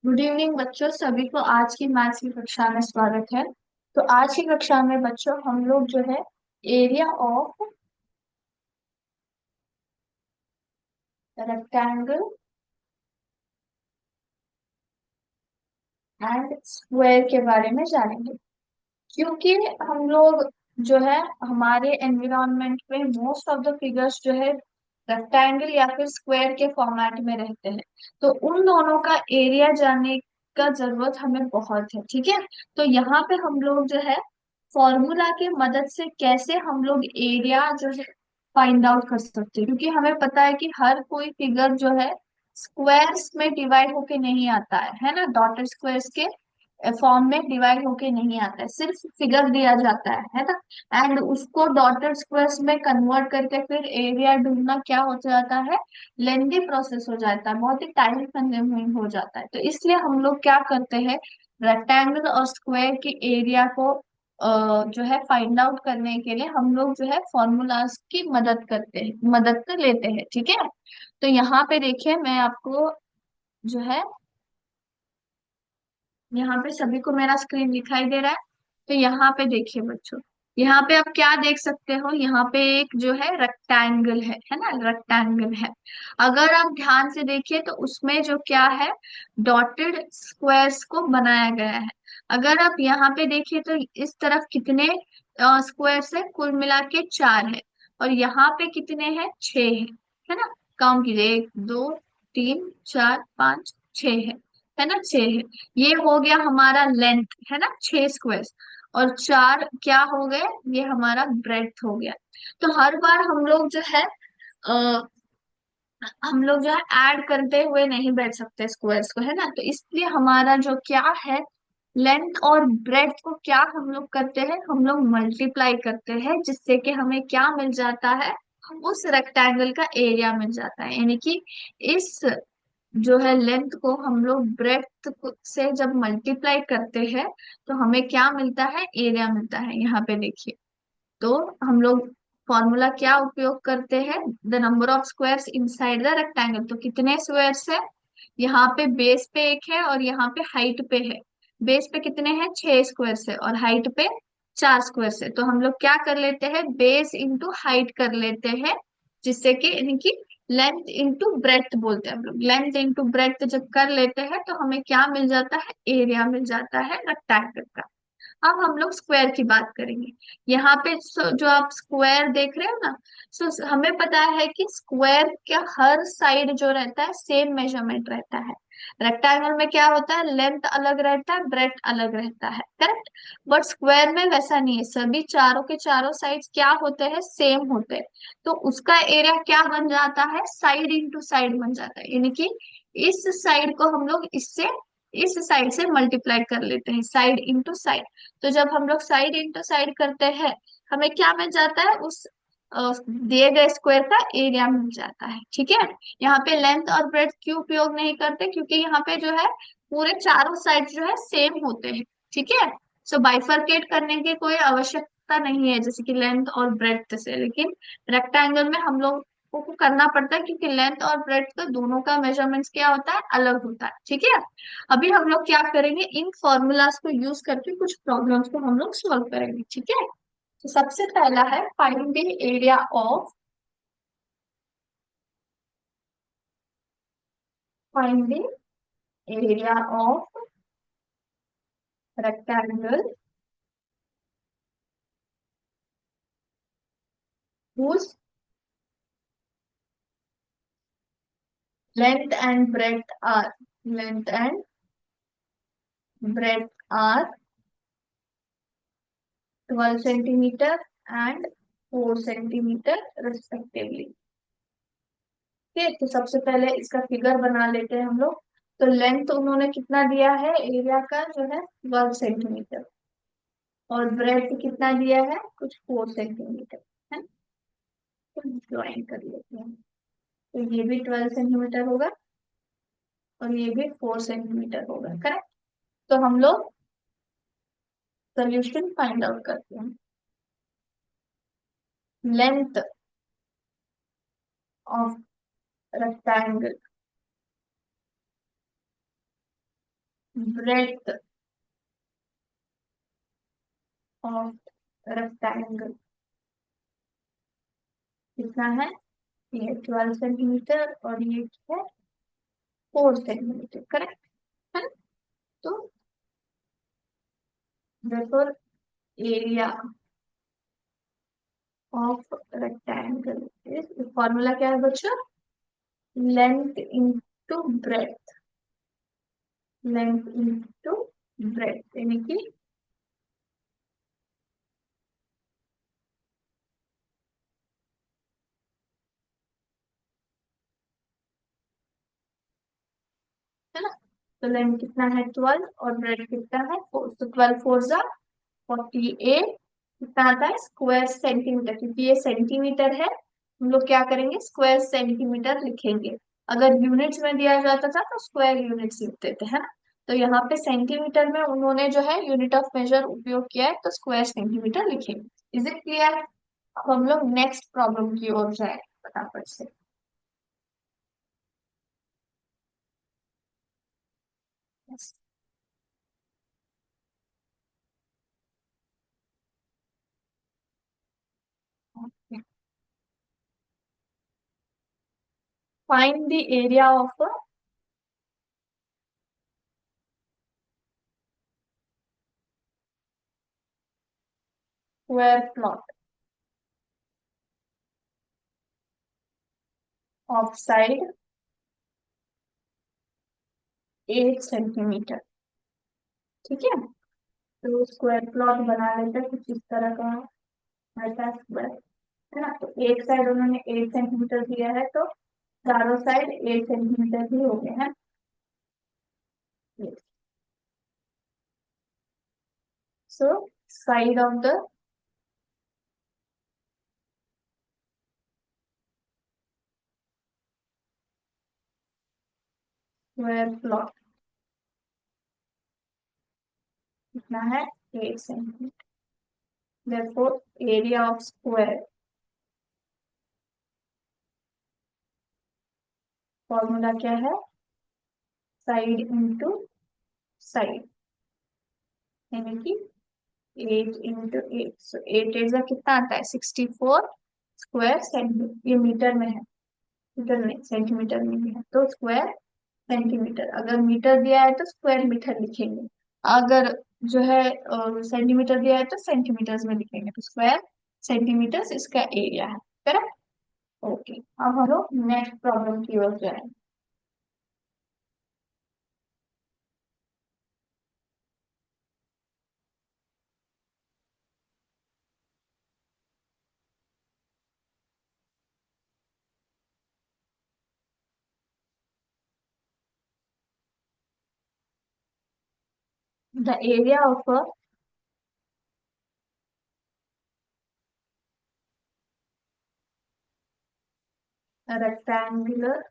Good evening बच्चों, सभी को आज की मैथ्स की कक्षा में स्वागत है। तो आज की कक्षा में बच्चों हम लोग जो है area of rectangle and square के बारे में जानेंगे। क्योंकि हम लोग जो है हमारे एनवायरनमेंट में मोस्ट ऑफ द फिगर्स जो है रेक्टेंगल या फिर स्क्वायर के फॉर्मेट में रहते हैं। तो उन दोनों का एरिया जानने का जरूरत हमें बहुत है, ठीक है। तो यहाँ पे हम लोग जो है फॉर्मूला के मदद से कैसे हम लोग एरिया जो है फाइंड आउट कर सकते हैं, क्योंकि हमें पता है कि हर कोई फिगर जो है स्क्वायर्स में डिवाइड होके नहीं आता है ना, डॉटेड स्क्वायर्स के फॉर्म में डिवाइड होके नहीं आता है, सिर्फ फिगर दिया जाता है ना। एंड उसको डॉटेड स्क्वायर्स में कन्वर्ट करके फिर एरिया ढूंढना क्या हो जाता है, लेंदी प्रोसेस हो जाता है, बहुत ही टाइम कंज्यूमिंग हो जाता है। तो इसलिए हम लोग क्या करते हैं, रेक्टेंगल और स्क्वायर के एरिया को जो है फाइंड आउट करने के लिए हम लोग जो है फॉर्मूलाज की मदद करते हैं, मदद कर लेते हैं, ठीक है। तो यहाँ पे देखिए मैं आपको जो है, यहाँ पे सभी को मेरा स्क्रीन दिखाई दे रहा है। तो यहाँ पे देखिए बच्चों, यहाँ पे आप क्या देख सकते हो, यहाँ पे एक जो है रेक्टेंगल है ना, रेक्टेंगल है। अगर आप ध्यान से देखिए तो उसमें जो क्या है, डॉटेड स्क्वायर्स को बनाया गया है। अगर आप यहाँ पे देखिए तो इस तरफ कितने स्क्वायर्स है, कुल मिला के चार है। और यहाँ पे कितने हैं, छह है ना। काउंट कीजिए, एक दो तीन चार पाँच छह है ना, छह है। ये हो गया हमारा लेंथ, है ना, छह स्क्वायर। और चार क्या हो गए, ये हमारा ब्रेड्थ हो गया। तो हर बार हम लोग जो है ऐड करते हुए नहीं बैठ सकते स्क्वायर्स को, है ना। तो इसलिए हमारा जो क्या है, लेंथ और ब्रेड्थ को क्या हम लोग करते हैं, हम लोग मल्टीप्लाई करते हैं, जिससे कि हमें क्या मिल जाता है, उस रेक्टेंगल का एरिया मिल जाता है। यानी कि इस जो है लेंथ को हम लोग ब्रेड्थ से जब मल्टीप्लाई करते हैं तो हमें क्या मिलता है, एरिया मिलता है। यहाँ पे देखिए, तो हम लोग फॉर्मूला क्या उपयोग करते हैं, the number of squares inside the rectangle. तो कितने स्क्वायर्स है, यहाँ पे बेस पे एक है और यहाँ पे हाइट पे है। बेस पे कितने हैं, छह स्क्वायर्स है, और हाइट पे चार स्क्वायर्स है। तो हम लोग क्या कर लेते हैं, बेस इंटू हाइट कर लेते हैं, जिससे कि यानी कि लेंथ इंटू ब्रेड्थ बोलते हैं हम लोग। लेंथ इंटू ब्रेड्थ जब कर लेते हैं तो हमें क्या मिल जाता है, एरिया मिल जाता है रेक्टेंगल का। अब हम लोग स्क्वायर की बात करेंगे। यहाँ पे जो आप स्क्वायर देख रहे हो ना, सो हमें पता है कि स्क्वायर का हर साइड जो रहता है सेम मेजरमेंट रहता है। रेक्टेंगल में क्या होता है, लेंथ अलग रहता है, ब्रेड्थ अलग रहता है, करेक्ट। बट स्क्वायर में वैसा नहीं है, सभी चारों के चारों साइड्स क्या होते हैं, सेम होते हैं। तो उसका एरिया क्या बन जाता है, साइड इंटू साइड बन जाता है। यानी कि इस साइड को हम लोग इससे इस साइड से मल्टीप्लाई कर लेते हैं, साइड इंटू साइड। तो जब हम लोग साइड इंटू साइड करते हैं, हमें क्या मिल जाता है, उस दिए गए स्क्वायर का एरिया मिल जाता है, ठीक है। यहाँ पे लेंथ और ब्रेड्थ क्यों उपयोग नहीं करते, क्योंकि यहाँ पे जो है पूरे चारों साइड जो है सेम होते हैं, ठीक है। सो बाइफरकेट करने की कोई आवश्यकता नहीं है, जैसे कि लेंथ और ब्रेड्थ से। लेकिन रेक्टेंगल में हम लोग को करना पड़ता है, क्योंकि लेंथ और ब्रेड्थ का दोनों का मेजरमेंट्स क्या होता है, अलग होता है, ठीक है। अभी हम लोग क्या करेंगे, इन फॉर्मूलाज को यूज करके कुछ प्रॉब्लम्स को हम लोग सॉल्व करेंगे, ठीक है। तो सबसे पहला है, find the area of find the area of rectangle whose length and breadth are length and breadth are 12 centimeter and 4 centimeter respectively। ठीक है, तो सबसे पहले इसका फिगर बना लेते हैं हम लोग। तो लेंथ उन्होंने कितना दिया है एरिया का, जो है 12 सेंटीमीटर। और ब्रेड कितना दिया है, कुछ 4 सेंटीमीटर है। तो ड्राइंग कर लेते हैं। तो ये भी 12 सेंटीमीटर होगा और ये भी 4 सेंटीमीटर होगा, करेक्ट। तो हम लोग सोल्यूशन फाइंड आउट करते हैं। Length of rectangle breadth of rectangle कितना है? ये 12 सेंटीमीटर और ये है 4 सेंटीमीटर, करेक्ट है ना? तो देखो, area of rectangle is, formula क्या है बच्चों? Length into breath, length into breath यानी कि, है ना? तो लेंथ कितना है 12 और ब्रेथ कितना है 4, तो 12 4 जा 48, कितना आता है स्क्वायर सेंटीमीटर, क्योंकि ये सेंटीमीटर है, हम लोग क्या करेंगे स्क्वायर सेंटीमीटर लिखेंगे। अगर यूनिट्स में दिया जाता था तो स्क्वायर यूनिट्स लिखते थे, है ना? तो यहाँ पे सेंटीमीटर में उन्होंने जो है यूनिट ऑफ मेजर उपयोग किया है, तो स्क्वायर सेंटीमीटर लिखेंगे। Is it clear? अब हम लोग नेक्स्ट प्रॉब्लम की ओर जाए फटाफट से। Find the area of a square plot of side 8 centimetre. ठीक है, तो स्क्वायर प्लॉट बना लेते हैं कुछ इस तरह का, ऐसा स्क्वायर, है ना? तो एक साइड उन्होंने 8 सेंटीमीटर दिया है, तो चारों साइड 8 सेंटीमीटर ही हो गए हैं। So side of the square plot कितना है 8 centimetre. therefore area of square, formula क्या है? साइड इंटू साइड, यानी कि 8 इंटू 8, सो 8 8 का कितना आता है 64 स्क्वायर सेंटीमीटर, ये मीटर में है, मीटर में सेंटीमीटर में भी है, तो स्क्वायर सेंटीमीटर। अगर मीटर दिया है तो स्क्वायर मीटर लिखेंगे, अगर जो है सेंटीमीटर दिया है तो सेंटीमीटर्स में लिखेंगे, तो स्क्वायर सेंटीमीटर्स इसका एरिया है। करेक्ट? ओके, अब हम लोग नेक्स्ट प्रॉब्लम की ओर जाए। The area of a rectangular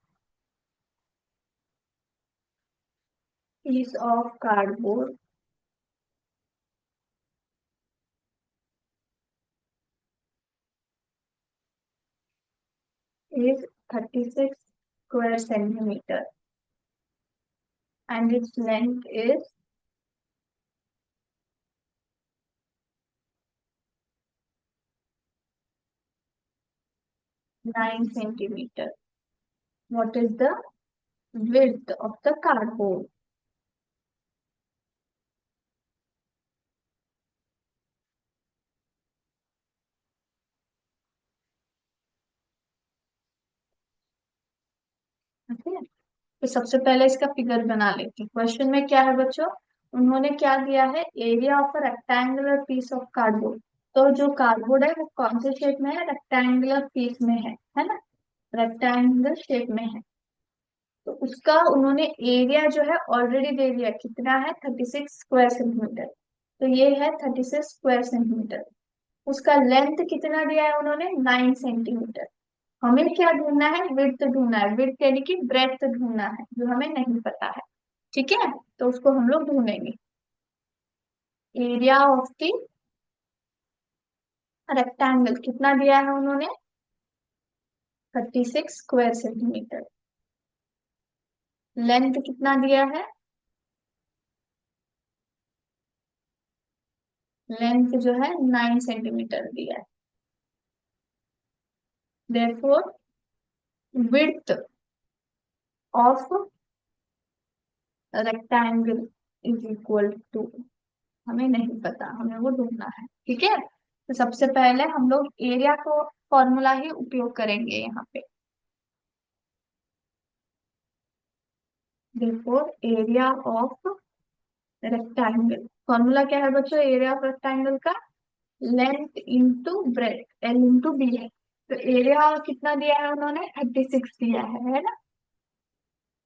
piece of cardboard is 36 square centimeter and its length is 9 centimeter. What is the width of the cardboard? ठीक है, तो सबसे पहले इसका फिगर बना लेते हैं। क्वेश्चन में क्या है बच्चों? उन्होंने क्या दिया है? Area of a rectangular piece of cardboard. तो जो कार्डबोर्ड है वो कौन से शेप में है? रेक्टेंगुलर पीस में है ना? रेक्टेंगुलर शेप में है, तो उसका उन्होंने एरिया जो है ऑलरेडी दे दिया, कितना है 36 स्क्वायर सेंटीमीटर। तो ये है 36 स्क्वायर सेंटीमीटर। उसका लेंथ कितना दिया है उन्होंने? 9 सेंटीमीटर। हमें क्या ढूंढना है? विड्थ ढूंढना है, विड्थ यानी कि ब्रेथ ढूंढना है, जो हमें नहीं पता है। ठीक है, तो उसको हम लोग ढूंढेंगे। एरिया ऑफ द रेक्टेंगल कितना दिया है उन्होंने? 36 स्क्वायर सेंटीमीटर। लेंथ कितना दिया है? लेंथ जो है 9 सेंटीमीटर दिया है। Therefore width of rectangle is equal to, हमें नहीं पता, हमें वो ढूंढना है, ठीक है। तो सबसे पहले हम लोग एरिया को फॉर्मूला ही उपयोग करेंगे यहाँ पे। देखो, एरिया ऑफ रेक्टेंगल, फॉर्मूला क्या है बच्चों एरिया ऑफ रेक्टेंगल का? Length into breadth, L into B है। तो एरिया कितना दिया है उन्होंने? 36 दिया है ना।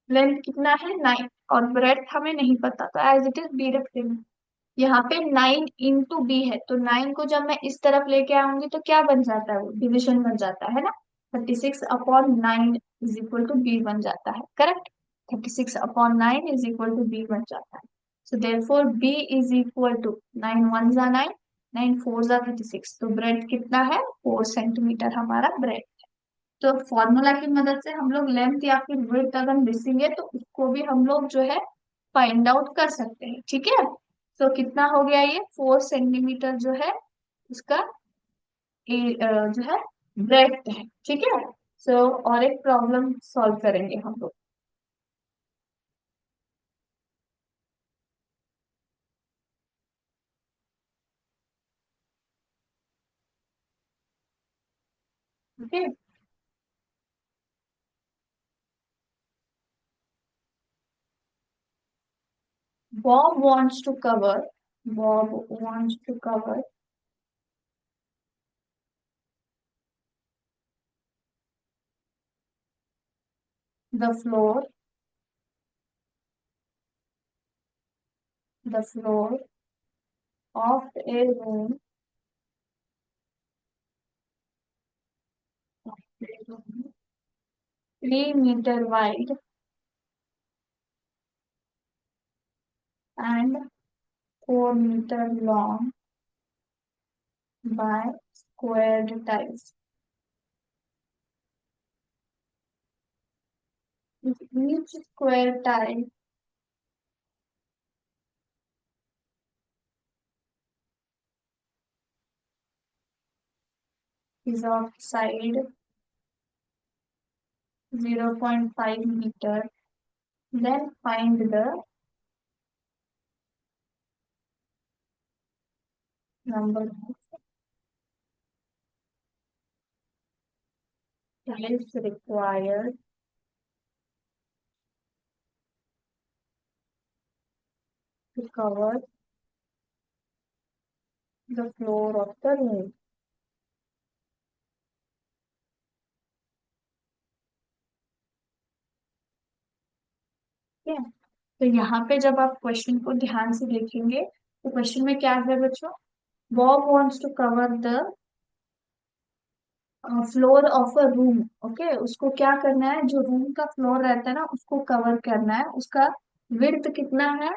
लेंथ कितना है? 9। और ब्रेथ हमें नहीं पता, तो एज इट इज बी रख देंगे। यहाँ पे 9 इंटू बी है, तो 9 को जब मैं इस तरफ लेके आऊंगी तो क्या बन जाता है? वो डिविजन बन जाता है ना। 36/9 इज इक्वल टू बी बन जाता है, correct. 36/9 is equal to B बन जाता है। So therefore B is equal to 9 1 जा 9, 9 4 जा 36। तो ब्रेड कितना है? 4 सेंटीमीटर हमारा ब्रेड। तो फॉर्मूला की मदद से हम लोग लेंथ या फिर विड्थ अगर मिसिंग है तो उसको भी हम लोग जो है फाइंड आउट कर सकते हैं, ठीक है। तो कितना हो गया? ये 4 सेंटीमीटर जो है उसका जो है ब्रेथ है, ठीक है। सो और एक प्रॉब्लम सॉल्व करेंगे हम लोग। Okay. Bob wants to cover, Bob wants to cover the floor, the floor of a room, 3 meter wide and 4 meter long by squared tiles. If each square tile is of side 0.5 meter, then find the number of tiles required to cover the floor of the room. ठीक है। तो यहाँ पे जब आप question को ध्यान से देखेंगे तो क्वेश्चन में क्या है बच्चों? Bob wants to cover the floor of a room. Okay, उसको क्या करना है? जो रूम का फ्लोर रहता है ना उसको कवर करना है। उसका विड्थ कितना है?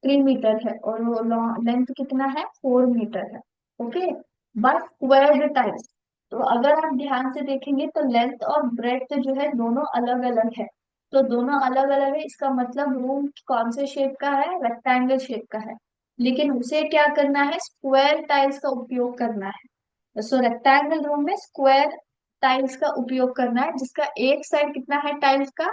3 मीटर है, और वो लेंथ कितना है? 4 मीटर है। Okay, by squared tiles. तो अगर आप ध्यान से देखेंगे तो लेंथ और ब्रेड्थ जो है दोनों अलग अलग है। तो दोनों अलग अलग है, इसका मतलब रूम कौन से शेप का है? रेक्टेंगल शेप का है। लेकिन उसे क्या करना है? स्क्वायर टाइल्स का उपयोग करना है। सो रेक्टेंगल रूम में स्क्वायर टाइल्स का उपयोग करना है, जिसका एक साइड कितना है टाइल्स का?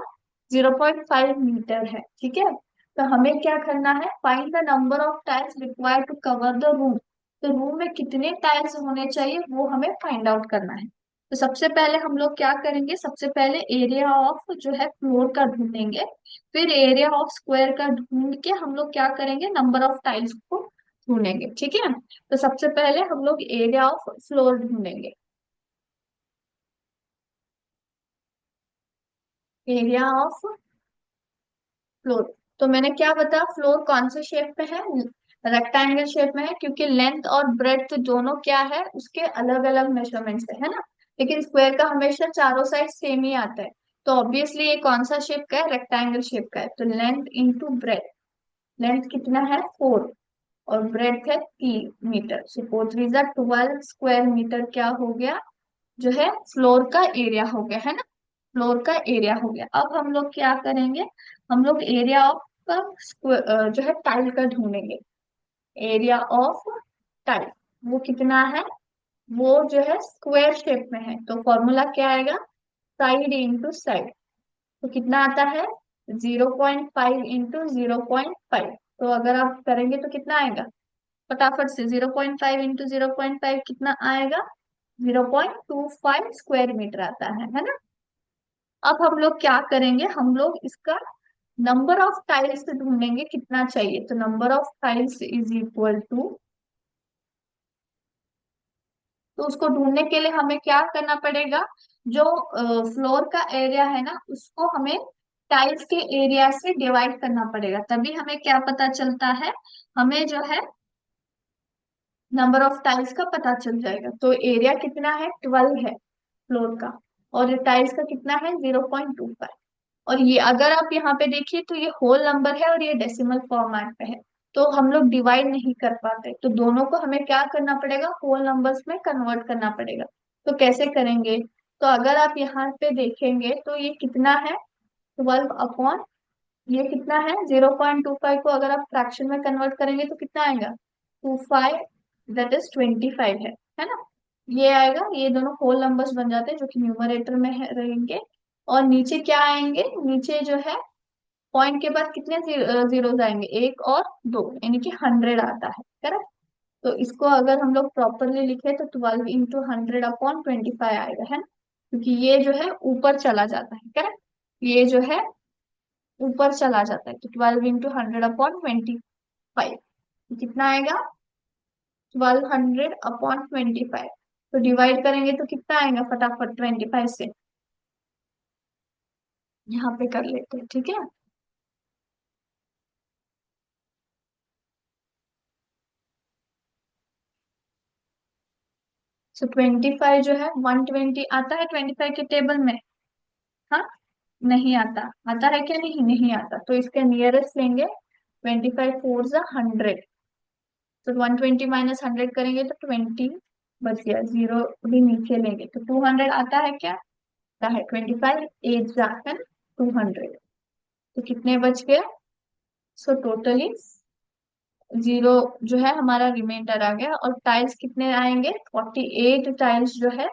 0.5 मीटर है, ठीक है। तो हमें क्या करना है? Find the number of tiles required to cover the room. तो रूम में कितने टाइल्स होने चाहिए वो हमें फाइंड आउट करना है। तो सबसे पहले हम लोग क्या करेंगे? सबसे पहले एरिया ऑफ जो है फ्लोर का ढूंढेंगे। फिर एरिया ऑफ स्क्वायर का ढूंढ के हम लोग क्या करेंगे? नंबर ऑफ टाइल्स को ढूंढेंगे, ठीक है। तो सबसे पहले हम लोग एरिया ऑफ फ्लोर ढूंढेंगे। एरिया ऑफ फ्लोर, तो मैंने क्या बताया? फ्लोर कौन से शेप में है? रेक्टेंगल शेप में है, क्योंकि लेंथ और ब्रेड्थ दोनों क्या है? उसके अलग अलग मेजरमेंट्स है ना। लेकिन स्क्वायर का हमेशा चारों साइड सेम ही आता है। तो ऑब्वियसली ये कौन सा शेप का है? रेक्टेंगल शेप का है। तो लेंथ इंटू ब्रेथ, लेंथ कितना है? 4, और ब्रेथ है 3 मीटर। सो 4 3 जा 12 स्क्वायर मीटर क्या हो गया? जो है फ्लोर का एरिया हो गया, है ना। फ्लोर का एरिया हो गया। अब हम लोग क्या करेंगे? हम लोग एरिया ऑफ का जो है टाइल का ढूंढेंगे। एरिया ऑफ टाइल, वो कितना है, वो जो है स्क्वायर शेप में है, तो फॉर्मूला क्या आएगा, साइड इंटू साइड। तो कितना आता है, 0.5 इंटू 0.5। तो अगर आप करेंगे तो कितना आएगा, फटाफट से, 0.5 इंटू 0.5 कितना आएगा, 0.25 स्क्वायर मीटर आता है ना। अब हम लोग क्या करेंगे, हम लोग इसका नंबर ऑफ टाइल्स ढूंढेंगे कितना चाहिए। तो number of tiles is equal to, तो उसको ढूंढने के लिए हमें क्या करना पड़ेगा, जो फ्लोर का एरिया है ना उसको हमें टाइल्स के एरिया से डिवाइड करना पड़ेगा, तभी हमें क्या पता चलता है, हमें जो है नंबर ऑफ टाइल्स का पता चल जाएगा। तो एरिया कितना है, 12 है फ्लोर का, और टाइल्स का कितना है, 0.25। और ये अगर आप यहाँ पे देखिए तो ये होल नंबर है और ये डेसिमल फॉर्मेट पे है, तो हम लोग डिवाइड नहीं कर पाते, तो दोनों को हमें क्या करना पड़ेगा, होल नंबर्स में कन्वर्ट करना पड़ेगा। तो कैसे करेंगे, तो अगर आप यहाँ पे देखेंगे तो ये कितना है, 12 अपॉन, ये कितना है, 0.25 को अगर आप फ्रैक्शन में कन्वर्ट करेंगे तो कितना आएगा, 25, दैट इज 25 है ना। ये आएगा, ये दोनों होल नंबर्स बन जाते हैं जो कि न्यूमरेटर में रहेंगे। और नीचे क्या आएंगे, नीचे जो है पॉइंट के बाद कितने जीरोस आएंगे, एक और दो, यानी कि 100 आता है, करेक्ट। तो इसको अगर हम लोग प्रॉपरली लिखे तो 12 इंटू 100 अपॉन 25 आएगा, है ना, क्योंकि ये जो है ऊपर चला जाता है, करेक्ट, ये जो है ऊपर चला जाता है, तो 12 इंटू 100 अपॉन 25 कितना आएगा, 1200 अपॉन 25। तो डिवाइड करेंगे तो कितना आएगा, फटाफट 25 से यहाँ पे कर लेते हैं, ठीक है। सो 25 जो है 120 आता है 25 के टेबल में, हाँ, नहीं आता, आता है क्या, नहीं नहीं आता, तो इसके नियरेस्ट लेंगे, 25 4 100, तो 120 - 100 करेंगे तो 20 बच गया, जीरो भी नीचे लेंगे तो 200 आता है क्या, आता है, 25 8 जा है, 200, तो कितने बच गए, सो टोटली जीरो जो है हमारा रिमाइंडर आ गया। और टाइल्स कितने आएंगे, 48 टाइल्स जो है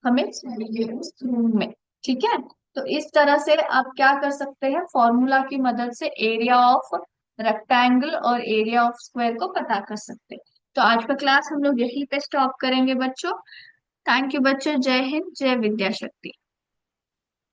हमें चाहिए उस रूम में, ठीक है। तो इस तरह से आप क्या कर सकते हैं, फॉर्मूला की मदद से एरिया ऑफ रेक्टेंगल और एरिया ऑफ स्क्वायर को पता कर सकते हैं। तो आज का क्लास हम लोग यहीं पे स्टॉप करेंगे बच्चों। थैंक यू बच्चों, जय हिंद, जय विद्या शक्ति।